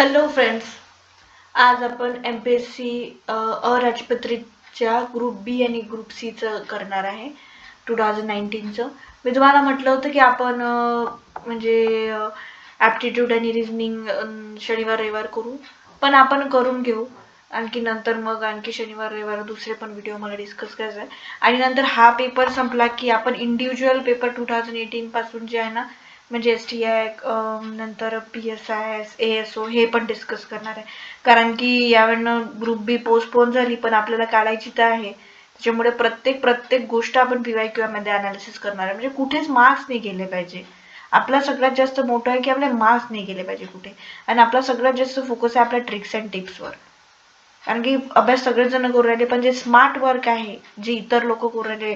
Hello friends, आज आपण MPSC अराजपत्रितच्या group बी आणि ग्रुप सीचं करणार आहे 2019चं. मी तुम्हाला म्हटलं होतं की आपण म्हणजे ॲप्टिट्यूड आणि रिझनिंग शनिवार रविवार करू, पण आपण करून घेऊ. आणखी नंतर मग आणखी शनिवार रविवार दुसरे पण व्हिडिओ मला डिस्कस करायचा आहे. आणि नंतर हा पेपर संपला की आपण इंडिव्हिज्युअल पेपर 2018 पासून जे आहे ना, म्हणजे STI नंतर PSI ASO हे पण डिस्कस करणार आहे. कारण की यावेळेनं ग्रुप बी पोस्टपोन झाली, पण आपल्याला काढायची तर आहे. त्याच्यामुळे प्रत्येक गोष्ट आपण PYQ मध्ये अनालिसिस करणार आहे. म्हणजे कुठेच मार्क्स नाही गेले पाहिजे. आपला सगळ्यात जास्त मोठं आहे की आपले मार्क्स नाही गेले पाहिजे कुठे. आणि आपला सगळ्यात जास्त फोकस आहे आपल्या ट्रिक्स अँड टिप्सवर. कारण की अभ्यास सगळेजण करू राहिले, पण जे स्मार्ट वर्क आहे, जे इतर लोक करू राहिले,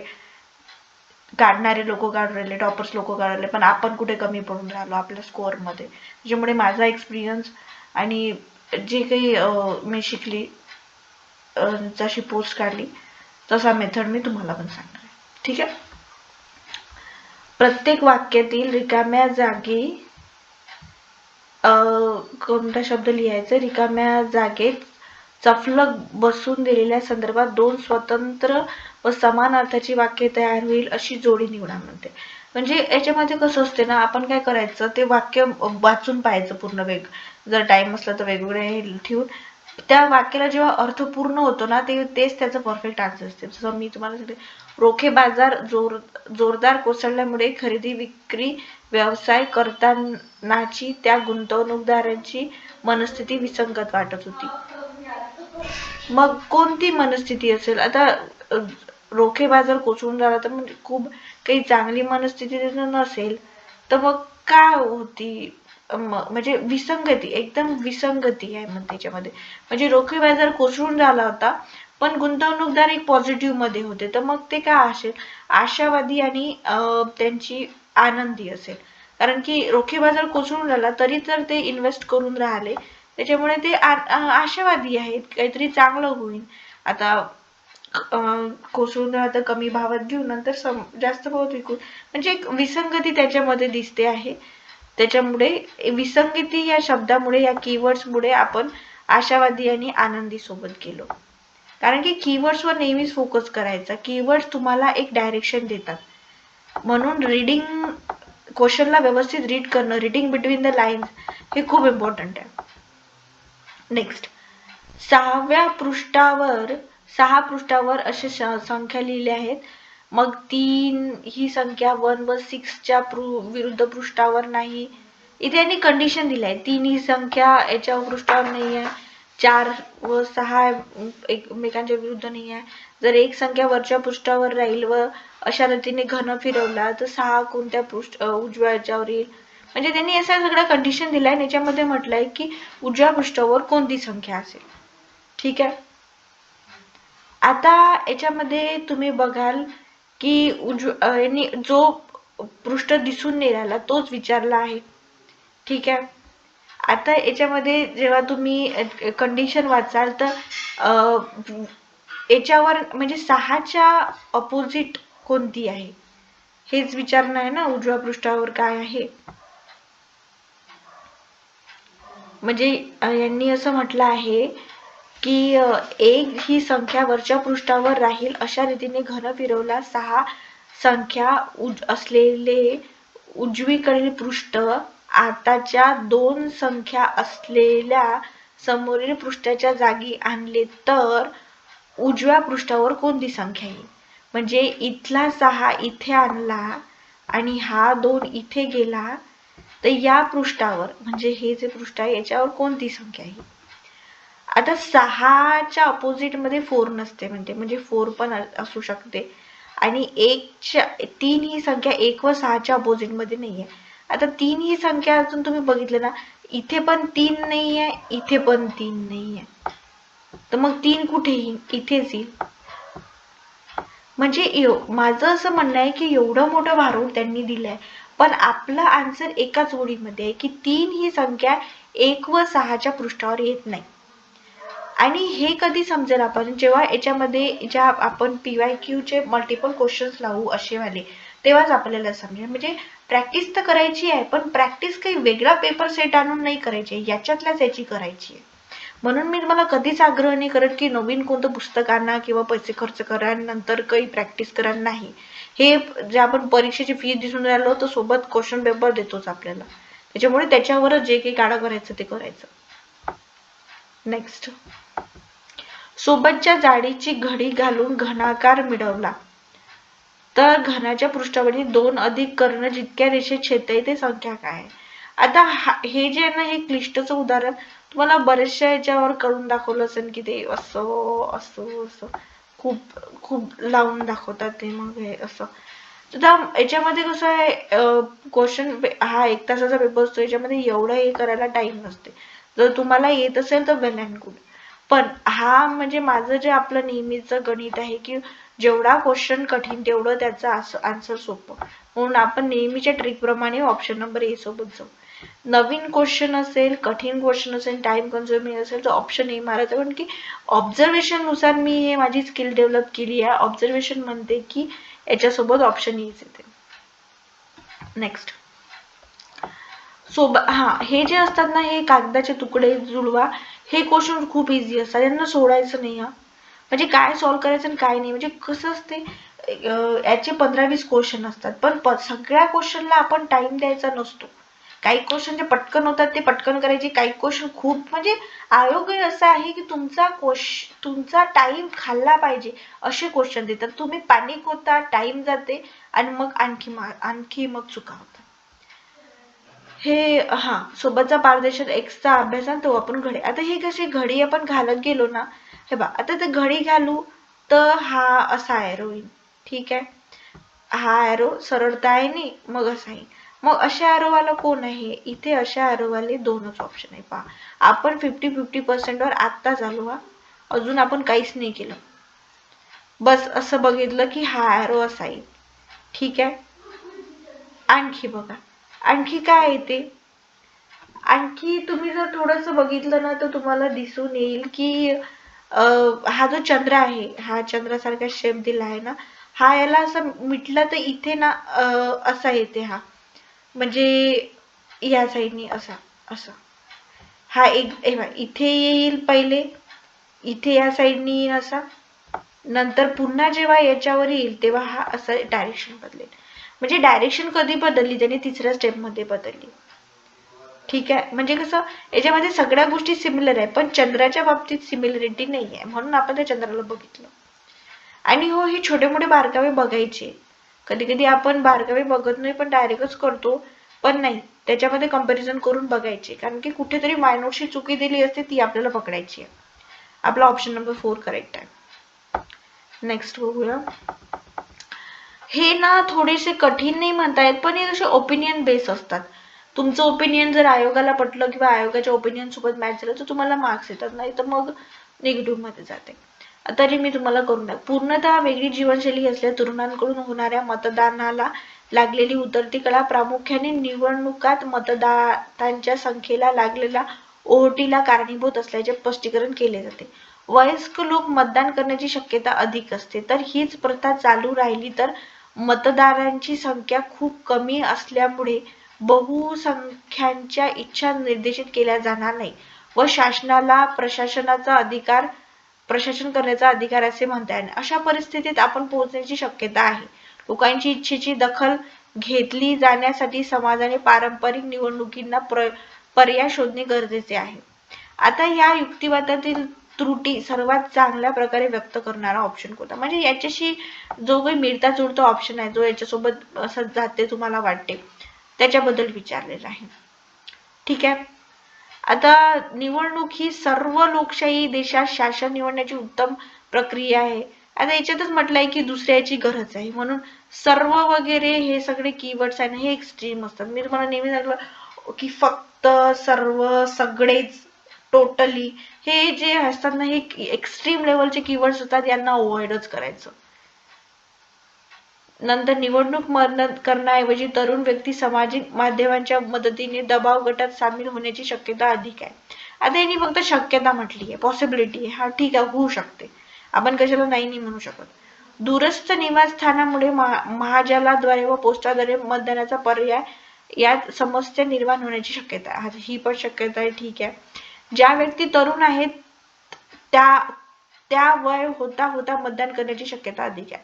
काढणारे लोक काढून राहिले, टॉपर्स लोक काढून राहिले, पण आपण कुठे कमी पडून राहिलो आपल्या स्कोअरमध्ये. त्याच्यामुळे माझा एक्सपिरियन्स आणि जे काही मी शिकली, जशी पोस्ट काढली तसा मेथड मी तुम्हाला पण सांगणार आहे. ठीक आहे. प्रत्येक वाक्यातील रिकाम्या जागी कोणता शब्द लिहायचा, रिकाम्या जागेत चफलक बसून दिलेल्या संदर्भात दोन स्वतंत्र व समान अर्थाची वाक्य तयार होईल अशी जोडी निवडा म्हणते. म्हणजे याच्यामध्ये कसं असते ना, आपण काय करायचं, ते वाक्य वाचून पाहायचं पूर्ण जर टाइम असला तर वेगवेगळे ठेवून त्या वाक्याला जेव्हा अर्थ पूर्ण होतो ना, तेच त्याचं परफेक्ट आन्सर असते. जसं मी तुम्हाला सांगते, रोखे बाजार जोरदार कोसळल्यामुळे खरेदी विक्री व्यवसाय करतानाची त्या गुंतवणूकदारांची मनस्थिती विसंगत वाटत होती. मग कोणती मनस्थिती असेल? आता रोखे बाजार कोसळून झाला तर म्हणजे खूप काही चांगली मनस्थिती नसेल, तर मग काय होती? म्हणजे विसंगती, एकदम विसंगती आहे मग त्याच्यामध्ये. म्हणजे रोखे बाजार कोसळून झाला होता, पण गुंतवणूकदार एक पॉझिटिव्ह मध्ये होते, तर मग ते काय असेल? आशावादी आणि त्यांची आनंदी असेल. कारण की रोखे बाजार कोसळून झाला तरी तर ते इन्व्हेस्ट करून राहिले, त्याच्यामुळे ते आशावादी आहेत, काहीतरी चांगलं होईल. आता कोसळून राहिला तर कमी भावात घेऊ, नंतर जास्त भावात विकू. म्हणजे एक विसंगती त्याच्यामध्ये दिसते आहे. त्याच्यामुळे विसंगती या शब्दामुळे, या कीवर्ड्समुळे आपण आशावादी आणि आनंदी सोबत गेलो. कारण की कीवर्ड्सवर नेहमीच फोकस करायचा. कीवर्ड्स तुम्हाला एक डायरेक्शन देतात. म्हणून रीडिंग, क्वेश्चनला व्यवस्थित रीड करणं, रीडिंग बिटवीन द लाईन्स हे खूप इम्पॉर्टंट आहे. नेक्स्ट, 6व्या पृष्ठावर असे संख्या लिहिल्या आहेत. मग 3 ही संख्या 1 व 6च्या विरुद्ध पृष्ठावर नाही. इथे यांनी कंडिशन दिली आहे. 3 ही संख्या याच्या पृष्ठावर नाही आहे. 4 व 6 एकमेकांच्या विरुद्ध नाही आहे. जर एक संख्या वरच्या पृष्ठावर राहील व अशा रीतीने घन फिरवला तर 6 कोणत्या उजव्या याच्यावर येईल. म्हणजे त्यांनी अशा सगळ्या कंडिशन दिल्या आहे. याच्यामध्ये म्हटलंय की उजव्या पृष्ठावर कोणती संख्या असेल. ठीक आहे. आता याच्यामध्ये तुम्ही बघाल की जो पृष्ठ दिसून नाही राहिला तोच विचारला आहे. ठीक आहे. आता याच्यामध्ये जेव्हा तुम्ही कंडिशन वाचाल तर याच्यावर म्हणजे 6च्या अपोजिट कोणती आहे हेच विचारणं आहे ना, उजव्या पृष्ठावर काय आहे. म्हणजे यांनी असं म्हटलं आहे की 1 ही संख्या वरच्या पृष्ठावर राहील अशा रीतीने घन फिरवला 6 संख्या असलेले उजवीकडील पृष्ठ आताच्या 2 संख्या असलेल्या समोरील पृष्ठाच्या जागी आणले तर उजव्या पृष्ठावर कोणती संख्या येईल. म्हणजे इथला 6 इथे आणला आणि हा 2 इथे गेला, तर या पृष्ठावर म्हणजे हे जे पृष्ठ आहे याच्यावर कोणती संख्या आहे. आता 6च्या अपोजिट मध्ये 4 नसते, म्हणजे 4 पण असू शकते. आणि 3 ही संख्या 1 व 6च्या अपोजिट मध्ये नाहीये. आता 3 ही संख्या अजून तुम्ही बघितलं ना, इथे पण 3 नाहीये, इथे पण 3 नाहीये, तर मग 3 कुठे येईल? इथेच येईल. म्हणजे माझं असं म्हणणं आहे की एवढं मोठं भारूड त्यांनी दिलंय, पण आपला आन्सर एकाच ओळीमध्ये आहे की 3 ही संख्या 1 व 6च्या पृष्ठावर येत नाही. आणि हे कधी समजेल आपण, जेव्हा याच्यामध्ये ज्या आपण PYQ चे मल्टिपल क्वेश्चन्स लावू असे वाले, तेव्हाच आपल्याला समजेल. म्हणजे प्रॅक्टिस तर करायची आहे, पण प्रॅक्टिस काही वेगळा पेपर सेट आणून नाही करायची, याच्यातल्याच याची करायची आहे. म्हणून मी तुम्हाला कधीच आग्रह नाही करत की नवीन कोणतं पुस्तक आणा किंवा पैसे खर्च करा आणि नंतर काही प्रॅक्टिस करा. नाही, हे जे आपण परीक्षेची फी दिसून राहिलो तर सोबत क्वेश्चन पेपर देतोच आपल्याला, त्याच्यामुळे त्याच्यावरच जे काही काढा करायचं ते करायचं. नेक्स्ट, सोबतच्या जाडीची घडी घालून घनाकार मिळवला तर घनाच्या पृष्ठावरील 2 अधिक कर्ण जितक्या रेषेत छेदते ते संख्या काय? आता हे जे आहे ना, हे क्लिष्टचं उदाहरण तुम्हाला बरेचशा याच्यावर करून दाखवलं असेल की ते असं असं असं खूप खूप लावून दाखवतात ते. मग हे असं तर याच्यामध्ये कसं आहे, क्वेश्चन हा 1 तासाचा पेपर असतो, याच्यामध्ये एवढं हे करायला टाइम नसते. जर तुम्हाला येत असेल तर वेल अँड गुड. पण हा म्हणजे माझं जे आपलं नेहमीचं गणित आहे की जेवढा क्वेश्चन कठीण तेवढं त्याचं आन्सर सोपं, म्हणून आपण नेहमीच्या ट्रिक प्रमाणे ऑप्शन नंबर ए सोबत जाऊ. नवीन क्वेश्चन असेल, कठीण क्वेश्चन असेल, टाइम कन्झ्युमिंग असेल तर ऑप्शन ए मारायचं, कारण की ऑब्झर्वेशन नुसार मी हे माझी स्किल डेव्हलप केली आहे. ऑब्झर्वेशन म्हणते की याच्यासोबत ऑप्शन एच येते. नेक्स्ट, हे जे असतात ना, हे कागदाचे तुकडे जुळवा, हे क्वेश्चन खूप इझी असतात, यांना सोडायचं नाही. म्हणजे काय सॉल्व्ह करायचं आणि काय नाही, म्हणजे कसं असते, याचे 15-20 क्वेश्चन असतात, पण सगळ्या क्वेश्चनला आपण टाइम द्यायचा नसतो. काही क्वेश्चन जे पटकन होतात ते पटकन करायचे, काही क्वेश्चन खूप म्हणजे आयोग असा आहे की तुमचा टाइम खाल्ला पाहिजे असे क्वेश्चन देतात. तुम्ही पॅनिक होता, टाइम जाते आणि मग आणखी मग चुका होतात. हे सोबतचा पारदर्शक एक्सचा अभ्यास आणि तो आपण घडी. आता ही कशी घडी आपण घालत गेलो ना, हे बा आता ते घडी घालू तर हा असा एरो येईल, ठीक आहे. हा एरो सरळता आहे नाही, मग असा आहे. मग अशा एरोवाला कोण आहे? इथे अशा एरोवाले 2च ऑप्शन आहे. पहा, आपण 50-50% वर आत्ताच आलो. अजून आपण काहीच नाही केलं, बस असं बघितलं की हा एरो असा येईल, ठीक आहे. आणखी बघा, आणखी काय येते, आणखी तुम्ही जर थोडस बघितलं ना तर तुम्हाला दिसून येईल की हा जो चंद्र आहे, हा चंद्रासारखा शेप दिला आहे ना, हा याला असं मिटलं तर इथे ना असा येते, हा म्हणजे या साईडनी असा असा हा एक इथे येईल, पहिले इथे या साईडनी येईल असा, नंतर पुन्हा जेव्हा याच्यावर येईल तेव्हा हा असं डायरेक्शन बदलेल. म्हणजे डायरेक्शन कधी बदलली, त्याने 3ऱ्या स्टेप मध्ये बदलली, ठीक आहे. म्हणजे कसं, याच्यामध्ये सगळ्या गोष्टी सिमिलर आहे, पण चंद्राच्या बाबतीत सिमिलरिटी नाही आहे, म्हणून आपण त्या चंद्राला बघितलं. आणि हो, हे छोटे मोठे बारकावे बघायचे. कधी कधी आपण बारकावे बघत नाही, पण डायरेक्टच करतो, पण नाही, त्याच्यामध्ये कंपॅरिझन करून बघायचे, कारण की कुठेतरी मायनोटची चुकी दिली असते ती आपल्याला पकडायची आहे. आपला ऑप्शन नंबर 4 करेक्ट आहे. नेक्स्ट बघूया. हे ना थोडेसे कठीण नाही म्हणता येत, पण हे असे ओपिनियन बेस असतात. तुमचं ओपिनियन जर आयोगाला पटलं किंवा आयोगाच्या ओपिनियन सोबत मॅच झालं तर तुम्हाला मार्क्स येतात, नाही तर मग निगेटिव्ह मध्ये जाते. तरी मी तुम्हाला करून द्या. पूर्णतः वेगळी जीवनशैली असलेल्या तरुणांकडून होणाऱ्या मतदानाला लागलेली उतरती कला, प्रामुख्याने निवडणुकात मतदारांच्या संख्येला लागलेल्या ओहोटीला कारणीभूत असल्याचे स्पष्टीकरण केले जाते. वयस्क लोक मतदान करण्याची शक्यता अधिक असते, तर हीच प्रथा चालू राहिली तर मतदारांची संख्या खूप कमी असल्यामुळे बहुसंख्यांच्या इच्छा निर्देशित केल्या जाणार नाही व शासनाला प्रशासन करण्याचा अधिकार असे म्हणता येईल. अशा परिस्थितीत आपण पोहोचण्याची शक्यता आहे. लोकांची इच्छेची दखल घेतली जाण्यासाठी समाजाने पारंपरिक निवडणुकींना पर्याय शोधणे गरजेचे आहे. आता या युक्तिवादातील त्रुटी सर्वात चांगल्या प्रकारे व्यक्त करणारा ऑप्शन कोणता, म्हणजे याच्याशी जो काही मिळता जुळता ऑप्शन आहे, जो याच्यासोबत असं जाते तुम्हाला वाटते, त्याच्याबद्दल विचारलेलं आहे, ठीक आहे. आता निवडणूक ही सर्व लोकशाही देशात शासन निवडण्याची उत्तम प्रक्रिया आहे. आता याच्यातच म्हटलंय की दुसऱ्याची गरज आहे, म्हणून सर्व वगैरे हे सगळे कीवर्ड्स आहे ना, हे एक्स्ट्रीम असतात. मी तुम्हाला नेहमी सांगितलं की फक्त, सर्व, सगळेच, टोटली, हे जे असतात ना, हे एक्स्ट्रीम लेवलचे कीवर्ड्स असतात, यांना अवॉइडच करायचं. नंतर निवडणूक करण्याऐवजी तरुण व्यक्ती सामाजिक माध्यमांच्या मदतीने दबाव गटात सामील होण्याची शक्यता अधिक आहे. आता यांनी फक्त शक्यता म्हटली आहे, पॉसिबिलिटी आहे, हा ठीक आहे, होऊ शकते, आपण कशाला नाही म्हणू शकत. दूरस्थ निवासस्थानामुळे महाजालाद्वारे व पोस्टाद्वारे मतदानाचा पर्याय यात समस्या निर्माण होण्याची शक्यता आहे. ही पण शक्यता आहे. ठीक आहे. ज्या व्यक्ती तरुण आहेत त्या वय होता होता मतदान करण्याची शक्यता अधिक आहे.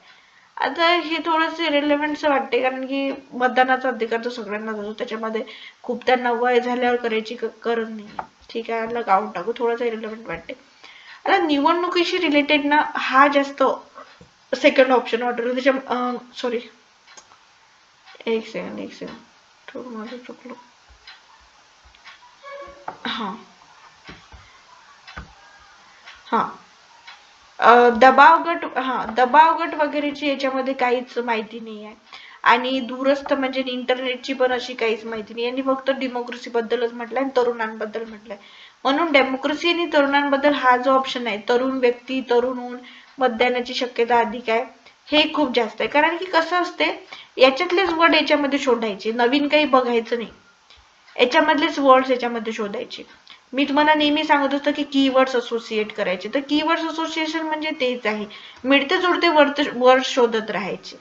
आता हे थोडंसं रिलेव्हंट वाटते, कारण की मतदानाचा अधिकार तर सगळ्यांनाच असतो, त्याच्यामध्ये खूप त्यांना वय झाल्यावर करायची गरज नाही. ठीक आहे, याला काढून टाकू, थोडंसं रिलेव्हंट वाटते. आता निवडणुकीशी रिलेटेड ना हा जास्त सेकंड ऑप्शन वाटतो. त्याच्या सॉरी एक सेकंड थोडं माझं चुकलं. दबाव गट वगैरेची याच्यामध्ये काहीच माहिती नाही आहे. आणि दूरस्थ म्हणजे इंटरनेटची पण अशी काहीच माहिती नाही. यांनी फक्त डेमोक्रेसी बद्दलच म्हटलंय आणि तरुणांबद्दल म्हटलंय. म्हणून डेमोक्रेसी आणि तरुणांबद्दल हा जो ऑप्शन आहे, तरुण व्यक्ती तरुण होऊन मतदानाची शक्यता अधिक आहे, हे खूप जास्त आहे. कारण की कसं असते, याच्यातलेच वर्ड याच्यामध्ये शोधायचे, नवीन काही बघायचं नाही. याच्यामधलेच वर्ड्स याच्यामध्ये शोधायचे. मी तुम्हाला नेहमी सांगत असतो की कीवर्ड्स असोसिएट करायचे. तर कीवर्ड्स असोसिएशन म्हणजे तेच आहे, मिळते जुळते वर्ड शोधत राहायचे,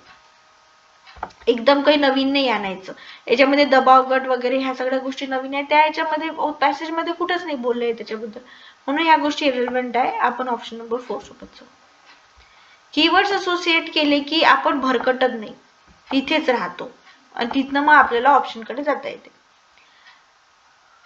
एकदम काही नवीन नाही आणायचं. याच्यामध्ये दबाव गट वगैरे ह्या सगळ्या गोष्टी नवीन आहेत, त्या याच्यामध्ये पॅसेज मध्ये कुठंच नाही बोलले त्याच्याबद्दल, म्हणून या गोष्टी इरेलेव्हंट आहे. आपण ऑप्शन नंबर 4 सोबत जाऊ. कीवर्ड्स असोसिएट केले की आपण भरकटत नाही, तिथेच राहतो आणि तिथनं मग आपल्याला ऑप्शन कडे जाता येते.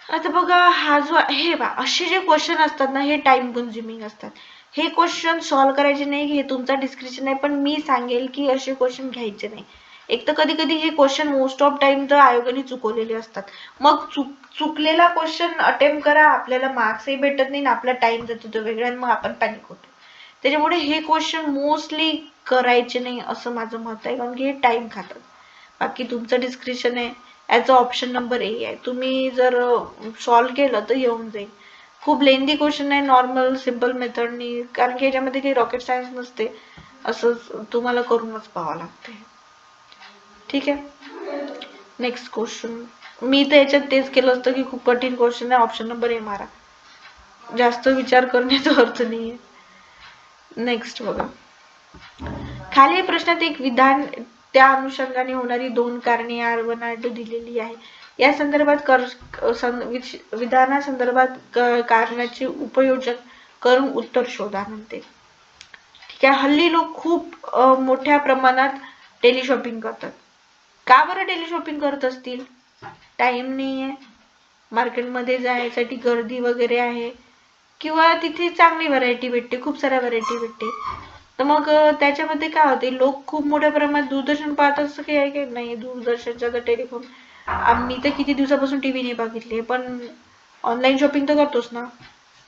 आता बघा, हा जो हे असे जे क्वेश्चन असतात ना, हे टाइम कन्झ्युमिंग असतात. हे क्वेश्चन सॉल्व्ह करायचे नाही, हे तुमचा डिस्क्रिप्शन आहे, पण मी सांगेल की असे क्वेश्चन घ्यायचे नाही. एक तर कधी कधी हे क्वेश्चन मोस्ट ऑफ टाइम तर आयोगाने चुकवलेले असतात. मग चुकलेला क्वेश्चन अटेम्प्ट करा, आपल्याला मार्क्सही भेटत नाही, आपला टाइम जातो तो वेगळा, मग आपण पॅनिक होतो. त्याच्यामुळे हे क्वेश्चन मोस्टली करायचे नाही असं माझं मत आहे, कारण की हे टाइम खातात. बाकी तुमचं डिस्क्रिप्शन आहे, याचा ऑप्शन नंबर ए आहे. तुम्ही जर सॉल्व्ह केलं तर येऊन जाईल. खूप लेंदी क्वेश्चन आहे, नॉर्मल सिम्पल मेथडनी, कारण की याच्यामध्ये काही रॉकेट सायन्स नसते, असं तुम्हाला करूनच पाहावं लागते. ठीक आहे. Next question. मी तर याच्यात तेच केलं असतं की खूप कठीण क्वेश्चन आहे, ऑप्शन नंबर ए मारा, जास्त विचार करण्याचा अर्थ नाहीये. नेक्स्ट बघा, खालील प्रश्नात एक विधान त्या अनुषंगाने होणारी 2 कारणे R1 दिलेली आहे. या संदर्भात विधानासंदर्भात कारणाचे उपयोजन करून उत्तर शोधा म्हणते. ठीक आहे. हल्ली लोक खूप मोठ्या प्रमाणात टेलिशॉपिंग करतात. का बरं टेलिशॉपिंग करत असतील? टाइम नाहीये, मार्केटमध्ये जायसाठी गर्दी वगैरे आहे, किंवा तिथे चांगली व्हरायटी भेटते, खूप साऱ्या व्हरायटी भेटते. तर मग त्याच्यामध्ये काय होते, लोक खूप मोठ्या प्रमाणात दूरदर्शन पाहतात. असं काही आहे की नाही, दूरदर्शनच्या तर टेलिफोन, आम्ही तर किती दिवसापासून टीव्ही नाही बघितले, पण ऑनलाईन शॉपिंग तर करतोच ना.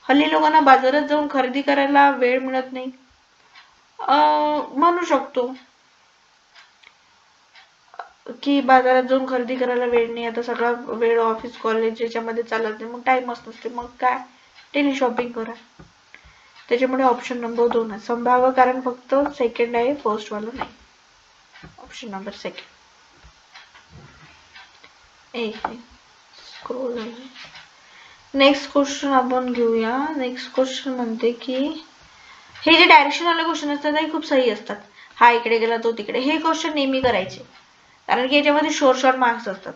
हल्ली लोकांना बाजारात जाऊन खरेदी करायला वेळ मिळत नाही, म्हणू शकतो की बाजारात जाऊन खरेदी करायला वेळ नाही, आता सगळा वेळ ऑफिस कॉलेज याच्यामध्ये चालत नाही, मग टाइमच नसते, मग काय टेली शॉपिंग करा. त्याच्यामुळे ऑप्शन नंबर 2 आहे संभाव्य कारण, फक्त सेकंड आहे, फर्स्ट वाला नाही. Option number second. Scroll. Next question आपण घेऊया. नेक्स्ट क्वेश्चन म्हणते की हे जे डायरेक्शन वाले क्वेश्चन असतात ते खूप सही असतात. हा इकडे गेला तो तिकडे, हे क्वेश्चन नेहमी करायचे, कारण की याच्यामध्ये शॉर्ट मार्क्स असतात.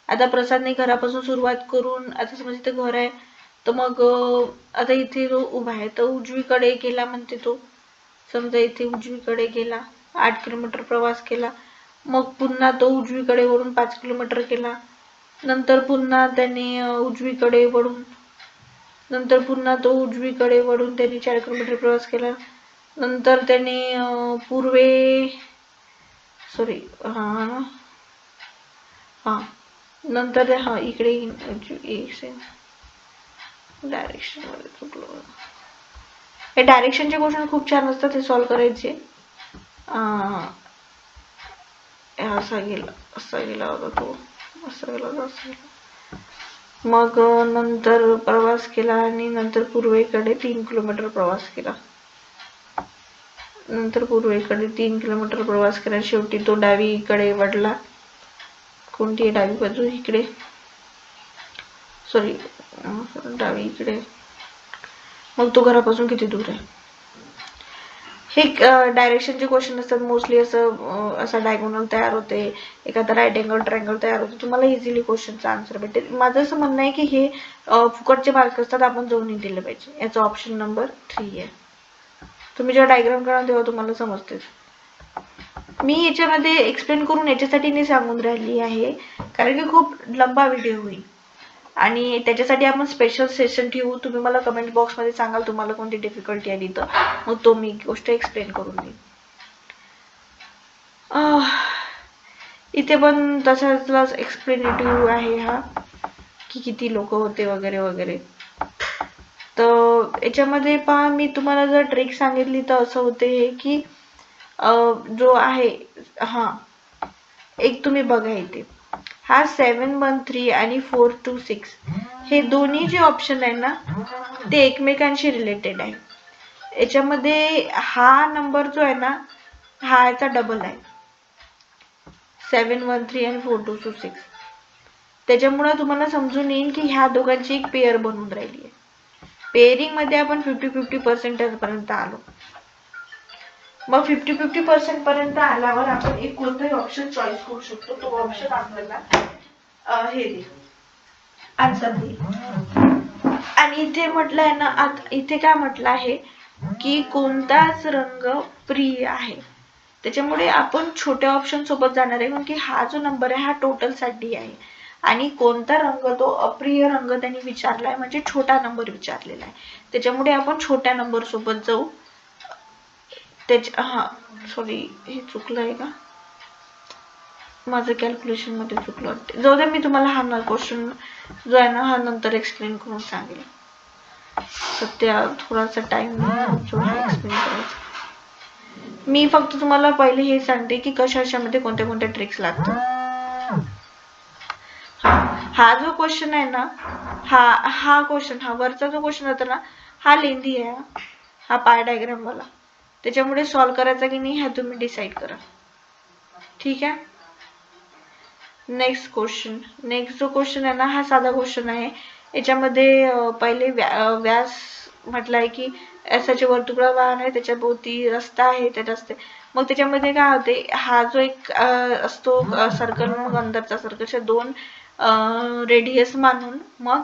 आता प्रसादने घरापासून सुरुवात करून, आता समज इथे घर आहे, तर मग आता इथे जो उभा आहे तर उजवीकडे गेला म्हणते तो, समजा इथे उजवीकडे गेला, 8 किलोमीटर प्रवास केला, मग पुन्हा तो उजवीकडे वळून 5 किलोमीटर केला, नंतर पुन्हा त्याने उजवीकडे वळून, नंतर पुन्हा तो उजवीकडे वळून त्याने 4 किलोमीटर प्रवास केला, नंतर त्याने नंतर इकडे डायरेक्शन मध्ये चुकलो. हे डायरेक्शनचे क्वेश्चन खूप छान असतात, हे सॉल्व्ह करायचे. असा गेला होता तो, असा गेला होता, असा गेला. मग नंतर प्रवास केला आणि नंतर पूर्वेकडे 3 किलोमीटर प्रवास केला, नंतर पूर्वेकडे 3 किलोमीटर प्रवास केला, शेवटी तो डावीकडे वळला. कोणती डावी बाजू? इकडे, सॉरी डावीकडे. मग तो घरापासून किती दूर आहे? हे डायरेक्शनचे क्वेश्चन असतात मोस्टली. असा डायगोनल तयार होते, एखादा राईट अँगल ट्रायंगल तयार होते, तुम्हाला इझिली क्वेश्चनचा आन्सर भेटेल. माझं असं म्हणणं आहे की हे फुकटचे मार्क असतात, आपण जाऊन दिले पाहिजे. याचा ऑप्शन नंबर 3 आहे. तुम्ही जेव्हा डायग्राम करा तेव्हा तुम्हाला समजते. मी याच्यामध्ये एक्सप्लेन करून याच्यासाठी नाही सांगून राहिली आहे, कारण की खूप लंबा व्हिडिओ होईल आणि त्याच्यासाठी आपण स्पेशल सेशन ठेवू. तुम्ही मला कमेंट बॉक्समध्ये सांगाल तुम्हाला कोणती डिफिकल्टी आली तर मग तो मी गोष्ट एक्सप्लेन करून देईन. इथे पण तसाच एक्सप्लेनेटिव्ह आहे हा, की किती लोक होते वगैरे वगैरे. तर याच्यामध्ये पहा, मी तुम्हाला जर ट्रिक सांगितली तर असं होते की जो आहे हा एक तुम्ही बघा इथे, हा 713 आणि 426 हे दोन्ही जे ऑप्शन आहे ना ते एकमेकांशी रिलेटेड आहे. याच्यामध्ये हा नंबर जो आहे ना हा याचा डबल आहे, 713 आणि 4226. त्याच्यामुळे तुम्हाला समजून येईल की ह्या दोघांची एक पेअर बनून राहिली आहे. पेअरिंग मध्ये आपण 50-50% पर्यंत आलो. मग 50-50% पर्यंत आल्यावर आपण एक कोणताही ऑप्शन चॉईस करू शकतो. तो ऑप्शन आपल्याला हे देईल, आन्सर देईल. आणि इथे म्हटलंय ना, इथे काय म्हटलं आहे की कोणताच रंग प्रिय आहे. त्याच्यामुळे आपण छोट्या ऑप्शन सोबत जाणार आहे, कारण की हा जो नंबर आहे हा टोटल साठी आहे आणि कोणता रंग तो अप्रिय रंग त्यांनी विचारलाय, म्हणजे छोटा नंबर विचारलेला आहे. त्याच्यामुळे आपण छोट्या नंबर सोबत जाऊ. हा सॉरी, हे चुकलंय का, माझं कॅल्क्युलेशन मध्ये चुकलं वाटते. जाऊ दे, मी तुम्हाला हा क्वेश्चन जो आहे ना हा नंतर एक्सप्लेन करून सांगेल. सध्या थोडासा टाइम एक्सप्लेन करायचा. मी फक्त तुम्हाला पहिले हे सांगते की कशामध्ये कोणत्या कोणत्या ट्रिक्स लागतात. हा जो क्वेश्चन आहे ना, हा क्वेश्चन, हा वरचा जो क्वेश्चन होता ना हा लेंदी आहे, हा पाय डायग्राम वाला. त्याच्यामुळे सॉल्व करायचा की नाही हे तुम्ही डिसाईड करा. ठीक आहे. नेक्स्ट जो क्वेश्चन आहे ना हा साधा क्वेश्चन आहे. याच्यामध्ये पहिले व्यास म्हटलंय की एसाचे वर्तुळ वाहन आहे, त्याच्या भोवती रस्ता आहे, ते रस्ते. मग त्याच्यामध्ये काय होते, हा जो एक असतो सर्कल, मग अंदरचा सर्कलच्या दोन रेडियस मानून मग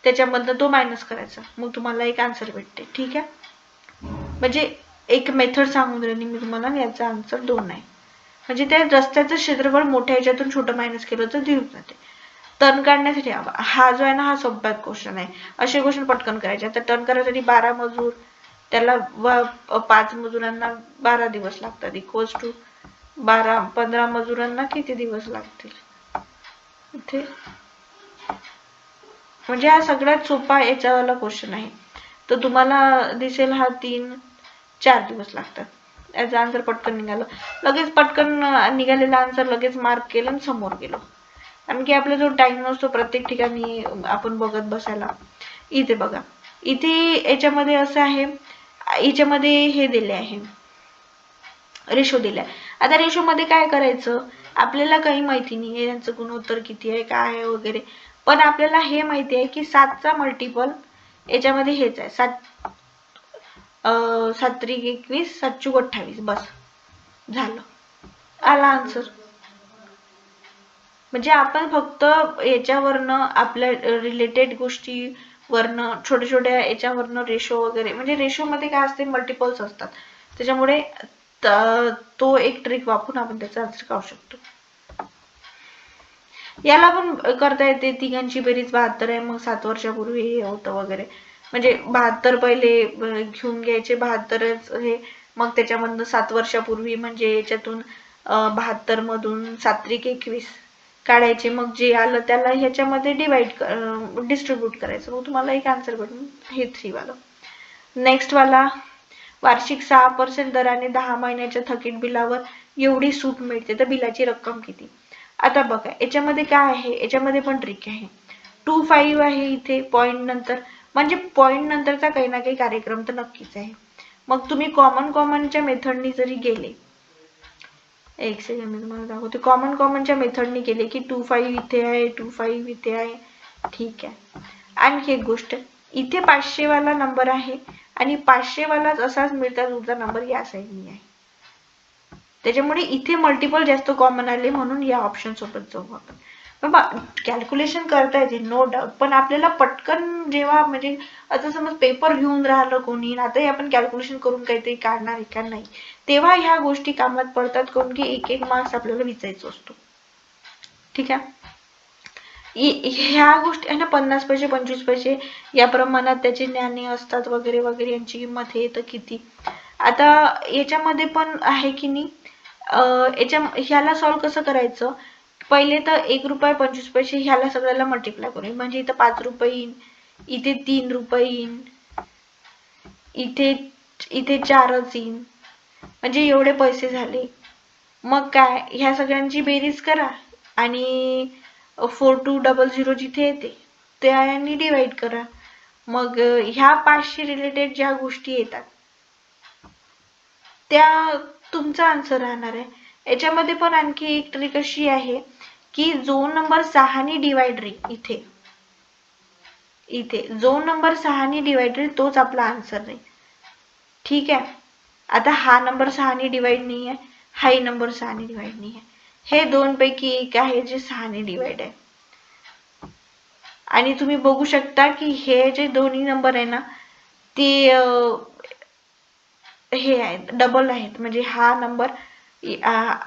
त्याच्यामधनं तो मायनस करायचा, मग तुम्हाला एक आन्सर भेटते. ठीक आहे. म्हणजे एक मेथड सांगून राहिली मी तुम्हाला, याचा आन्सर 2 आहे. म्हणजे त्या रस्त्याचं क्षेत्रफळ मोठ्या ह्याच्यातून छोटं मायनस केलं तर दिसून जाते. टर्न काढण्यासाठी हा जो आहे ना हा सोपा क्वेश्चन आहे. असे क्वेश्चन पटकन करायचे. तर टर्न करायसाठी 12 मजूर, त्याला 5 मजुरांना 12 दिवस लागतात, इक्वल्स टू 15 मजुरांना किती दिवस लागतील. इथे म्हणजे हा सगळ्यात सोपा याच्यावाला क्वेश्चन आहे. तर तुम्हाला दिसेल हा 3-4 दिवस लागतात. याचा आन्सर पटकन निघालं, लगेच पटकन निघालेला आन्सर लगेच मार्क केलं आणि समोर गेलो. कारण की आपला जो टाइम नसतो प्रत्येक ठिकाणी आपण बघत बसायला. इथे बघा, इथे याच्यामध्ये असं आहे, याच्यामध्ये हे दिले आहे, रेशो दिलाय. आता रेशो मध्ये काय करायचं, आपल्याला काही माहिती नाही यांचं गुणोत्तर किती आहे काय आहे वगैरे, पण आपल्याला हे माहिती आहे की 7चा मल्टिपल याच्यामध्ये हेच आहे, 7 त्रिक 21, 7 चूक 28, बस झालं, आला आन्सर. म्हणजे आपण फक्त याच्यावरनं आपल्या रिलेटेड गोष्टी वरनं छोट्या छोट्या याच्यावरनं रेशो वगैरे, म्हणजे रेशो मध्ये काय असते, मल्टिपल्स असतात. त्याच्यामुळे तो एक ट्रिक वापरून आपण त्याचा आन्सर काढू शकतो. याला पण करता येते, तिघांची बेरीज 72 आहे, मग 7 वर्षापूर्वी हे होतं वगैरे. म्हणजे 72 पहिले घेऊन घ्यायचे, 72 हे, मग त्याच्यामधनं 7 वर्षापूर्वी म्हणजे याच्यातून 72 मधून 7 त्रिक 21 काढायचे, मग जे आलं त्याला ह्याच्यामध्ये डिस्ट्रीब्यूट करायचं, मग तुम्हाला एक आन्सर भेटून हे 3 वाला. नेक्स्ट वाला, वार्षिक 6% दराने 10 महिन्याच्या थकीत बिलावर एवढी सूट मिळते, तर बिलाची रक्कम किती. आता बघा याच्यामध्ये काय आहे, याच्यामध्ये पण ट्रिक आहे. 25 आहे इथे पॉइंट नंतर, म्हणजे पॉइंट नंतरचा काही ना काही कार्यक्रम तर नक्कीच आहे. मग तुम्ही कॉमनच्या मेथडनी जरी गेले, एक सेकंड मी तुम्हाला दाखवते, कॉमनच्या मेथडनी गेले की 25 इथे आहे, 25 इथे आहे. ठीक आहे. आणखी एक गोष्ट, इथे 500 वाला नंबर आहे आणि 500 वालाच असाच मिळता जुळता नंबर या साईडनी आहे. त्याच्यामुळे इथे मल्टिपल जास्त कॉमन आले म्हणून या ऑप्शन सोबत जाऊ आपण. बाबा कॅल्क्युलेशन करता येते नो डाऊट, पण आपल्याला पटकन जेव्हा म्हणजे आता समज पेपर घेऊन राहिलं कोणी, आताही आपण कॅल्क्युलेशन करून काहीतरी काढणार आहे का नाही, तेव्हा ह्या गोष्टी कामात पडतात. काऊन की एक एक मार्क्स आपल्याला विचारायचा असतो. ठीक आहे. ह्या गोष्टी आहे ना, 50 पैसे 25 पैसे या प्रमाणात त्याचे नाणे असतात वगैरे वगैरे, यांची किंमत हे तर किती. आता याच्यामध्ये पण आहे की नाही, ह्याला सॉल्व कसं करायचं, पहिले तर 1 रुपये 25 पैसे ह्याला सगळ्याला मल्टिप्लाय करू. म्हणजे इथं 5 रुपये येईन, इथे 3 रुपये येईन, इथे इथे 4च येईन, म्हणजे एवढे पैसे झाले. मग काय, ह्या सगळ्यांची बेरीज करा आणि 4200 जिथे येते त्याने डिवाइड करा. मग ह्या 500 रिलेटेड ज्या गोष्टी येतात त्या तुमचा आन्सर राहणार आहे. याच्यामध्ये पण आणखी एक ट्रिक अशी आहे की जो नंबर 6 ने डिवाइड राहील इथे जो नंबर 6 ने डिवाइड राहील तोच आपला आन्सर राहील. ठीक आहे. आता हा नंबर 6 ने डिवाइड नाही आहे, हाही नंबर 6 ने डिवाइड नाही आहे, हे दोन पैकी एक आहे जे 6 ने डिवाइड आहे. आणि तुम्ही बघू शकता की हे जे दोन्ही नंबर आहे ना ते हे आहेत डबल आहेत. म्हणजे हा नंबर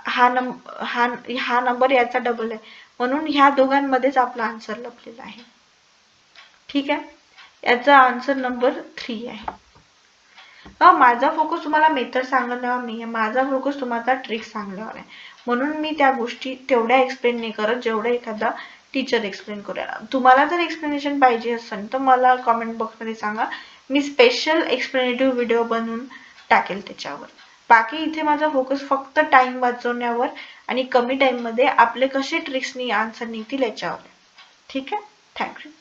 हा नंबर याचा डबल आहे, म्हणून ह्या दोघांमध्येच आपला आन्सर लपलेला आहे. ठीक आहे. याचा आन्सर नंबर 3 आहे. माझा फोकस तुम्हाला मेथड सांगण्यावर नाही आहे, माझा फोकस तुम्हाला ट्रिक सांगण्यावर आहे. म्हणून मी त्या गोष्टी तेवढ्या एक्सप्लेन नाही करत जेवढ्या एखादा टीचर एक्सप्लेन करेल. तुम्हाला जर एक्सप्लेनेशन पाहिजे असेल तर मला कॉमेंट बॉक्समध्ये सांगा, मी स्पेशल एक्सप्लेनेटिव्ह व्हिडिओ बनवून टाकेल त्याच्यावर. बाकी इथे माझा फोकस फक्त टाइम वाचवण्यावर आणि कमी टाइम मध्ये आपले कसे ट्रिक्सनी आन्सर निघतील याच्यावर. ठीक आहे. थँक्यू.